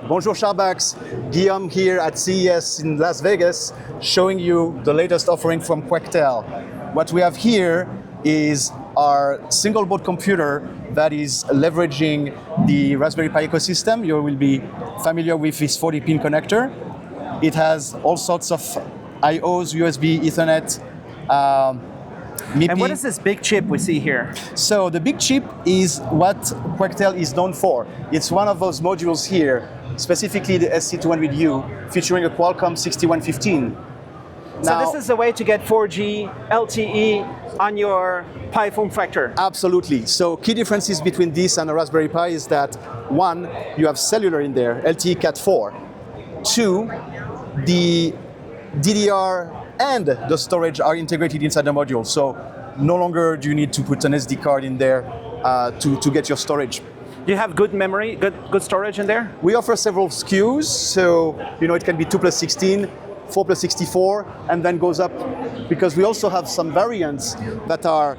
Bonjour Charbax, Guillaume here at CES in Las Vegas, showing you the latest offering from Quectel. What we have here is our single board computer that is leveraging the Raspberry Pi ecosystem. You will be familiar with this 40-pin connector. It has all sorts of I/Os, USB, Ethernet, MIPI. And what is this big chip we see here? So the big chip is what Quectel is known for. It's one of those modules here, specifically the SC200U, featuring a Qualcomm 6115. So this is a way to get 4G LTE on your Pi form factor? Absolutely. So key differences between this and a Raspberry Pi is that, one, you have cellular in there, LTE Cat 4. Two, the DDR and the storage are integrated inside the module. So no longer do you need to put an SD card in there to get your storage. Do you have good memory, good storage in there? We offer several SKUs. So, it can be 2+16, 4+64, and then goes up, because we also have some variants that are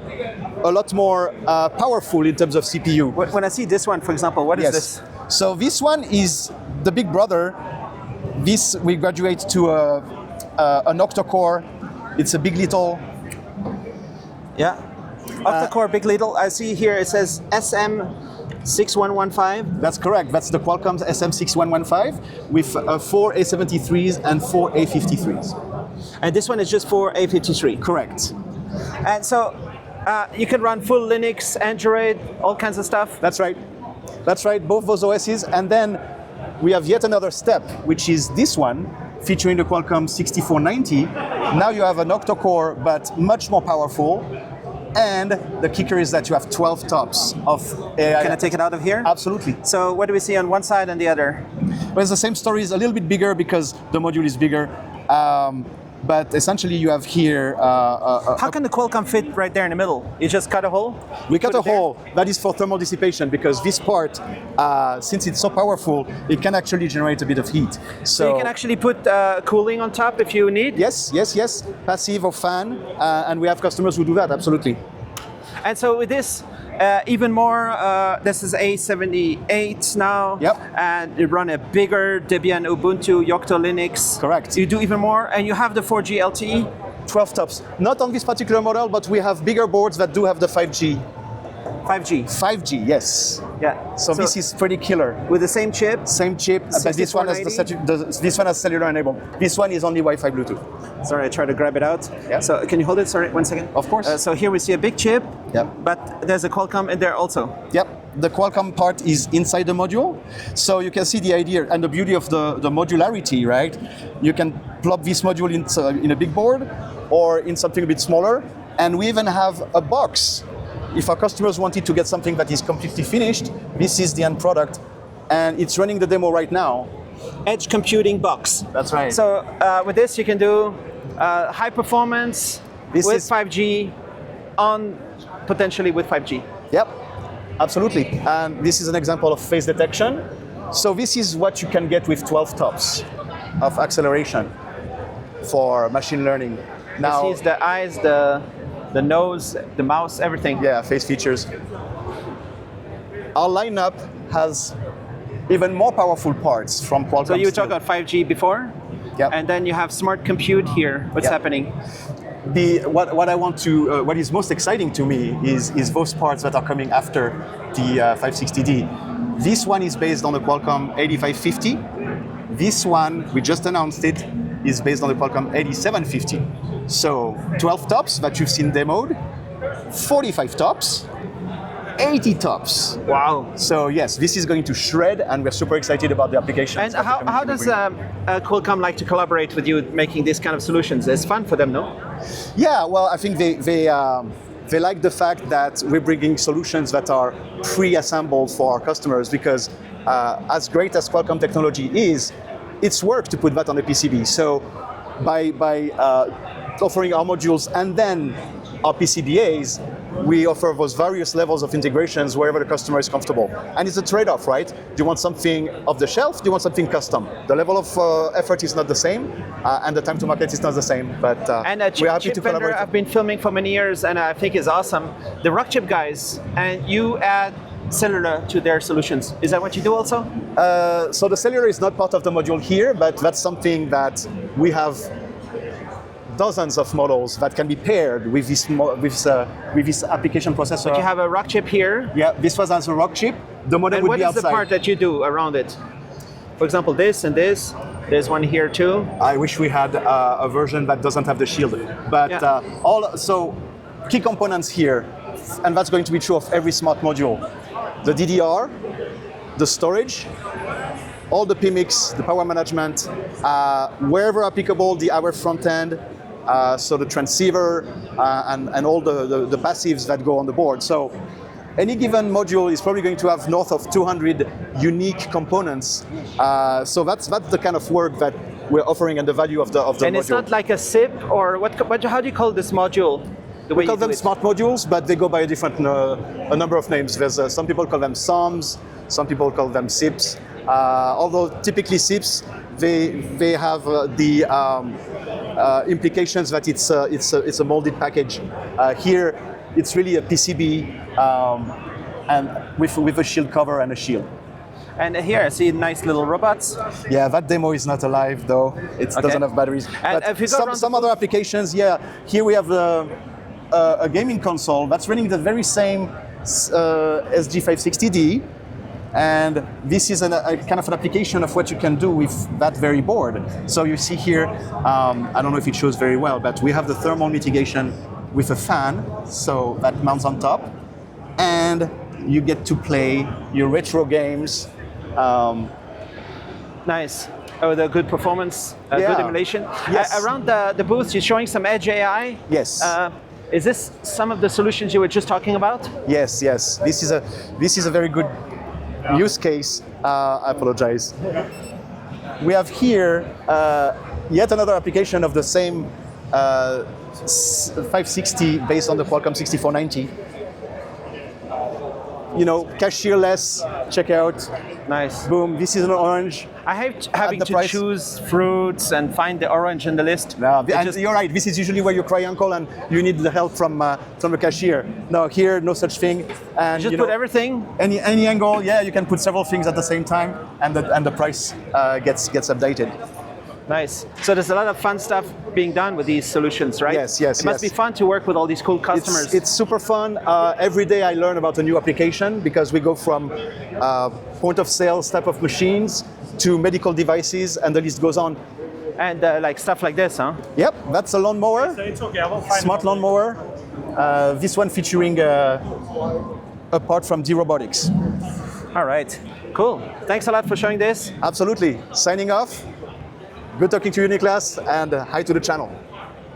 a lot more powerful in terms of CPU. When I see this one, for example, what is this? So this one is the big brother. This, we graduate to an octa-core. It's a big little. Yeah. Octa-core, big little. I see here it says SM6115. That's correct. That's the Qualcomm SM6115 with 4 A73s and 4 A53s. And this one is just for A53? Correct. And so you can run full Linux, Android, all kinds of stuff? That's right. That's right, both those OSs. And then we have yet another step, which is this one, featuring the Qualcomm 6490. Now you have an octa-core, but much more powerful. And the kicker is that you have 12 TOPS of AI. Can I take it out of here? Absolutely. So what do we see on one side and the other? Well, it's the same story. It's a little bit bigger because the module is bigger. But essentially you have here... How can the Qualcomm fit right there in the middle? You just cut a hole? We cut a hole. That is for thermal dissipation, because this part, since it's so powerful, it can actually generate a bit of heat. So you can actually put cooling on top if you need? Yes. Passive or fan. And we have customers who do that, absolutely. And so with this, even more, this is A78 now. Yep. And you run a bigger Debian, Ubuntu, Yocto Linux. Correct. You do even more, and you have the 4G LTE? 12 TOPS. Not on this particular model, but we have bigger boards that do have the 5G. 5G? 5G, yes. Yeah. So this is pretty killer. With the same chip? Same chip, but this one has this one has cellular enabled. This one is only Wi-Fi Bluetooth. Sorry, I tried to grab it out. Yeah. So can you hold it? Sorry, 1 second. Of course. So here we see a big chip. Yep. But there's a Qualcomm in there also. Yep. The Qualcomm part is inside the module. So you can see the idea and the beauty of the modularity, right? You can plop this module in a big board or in something a bit smaller. And we even have a box. If our customers wanted to get something that is completely finished, this is the end product. And it's running the demo right now. Edge computing box. That's right. So with this you can do high performance with 5G on potentially with 5G. Yep, absolutely. And this is an example of face detection. So this is what you can get with 12 TOPS of acceleration for machine learning. Now, this is the eyes, the nose, the mouse, everything. Yeah, face features. Our lineup has even more powerful parts from Qualcomm. So you talked about 5G before? Yep. And then you have smart compute here. What's happening? What is most exciting to me is those parts that are coming after the 560D. This one is based on the Qualcomm 8550. This one, we just announced it, is based on the Qualcomm 8750. So 12 TOPS that you've seen demoed, 45 TOPS, 80 TOPS. Wow. So yes, this is going to shred, and we're super excited about the application. And how does Qualcomm like to collaborate with you making these kind of solutions? It's fun for them, no? Yeah, well, I think they like the fact that we're bringing solutions that are pre-assembled for our customers, because as great as Qualcomm technology is, it's work to put that on a PCB. So by offering our modules and then our PCBAs, we offer those various levels of integrations wherever the customer is comfortable. And it's a trade-off, right? Do you want something off the shelf? Do you want something custom? The level of effort is not the same, and the time to market is not the same. But we're happy to collaborate. I've been filming for many years, and I think it's awesome. The Rockchip guys, and you add cellular to their solutions. Is that what you do also? So the cellular is not part of the module here, but that's something that we have dozens of models that can be paired with this application processor. But you have a rock chip here. Yeah, this was as a rock chip. The modem And would be outside. what is the part that you do around it? For example, this and this. There's one here too. I wish we had a version that doesn't have the shield. But so key components here, and that's going to be true of every smart module. The DDR, the storage, all the PMICs, the power management, wherever applicable, the RF front end, so the transceiver, and all the passives that go on the board. So any given module is probably going to have north of 200 unique components. So that's the kind of work that we're offering and the value of the module. And it's not like a SIP or how do you call this module? We call them smart modules, but they go by a number of names. There's some people call them SOMs, some people call them SIPs. Although typically SIPs, they have the implications that it's a molded package. Here, it's really a PCB and with a shield cover and a shield. And here I see nice little robots. Yeah, that demo is not alive though. It doesn't have batteries. And but some other applications, yeah. Here we have a gaming console that's running the very same SG560D. And this is a kind of an application of what you can do with that very board. So you see here, I don't know if it shows very well, but we have the thermal mitigation with a fan, so that mounts on top. And you get to play your retro games. Nice. Oh, the good performance, good emulation. Yes. Around the booth, you're showing some Edge AI. Yes. Is this some of the solutions you were just talking about? Yes, yes. This is a very good use case. I apologize. We have here yet another application of the same 560 based on the Qualcomm 6490. You know, cashierless checkout. Nice. Boom. This is an orange. I hate having to choose fruits and find the orange in the list. No, and you're right. This is usually where you cry uncle and you need the help from the cashier. No, here no such thing. And just put everything. Any angle. Yeah, you can put several things at the same time, and the price gets updated. Nice. So there's a lot of fun stuff being done with these solutions, right? Yes, yes, It must be fun to work with all these cool customers. It's super fun. Every day I learn about a new application because we go from point of sales type of machines to medical devices, and the list goes on. And like stuff like this, huh? Yep, that's a lawnmower, smart lawnmower. This one featuring a part from D Robotics. All right, cool. Thanks a lot for showing this. Absolutely. Signing off. Good talking to you, Niklas, and hi to the channel.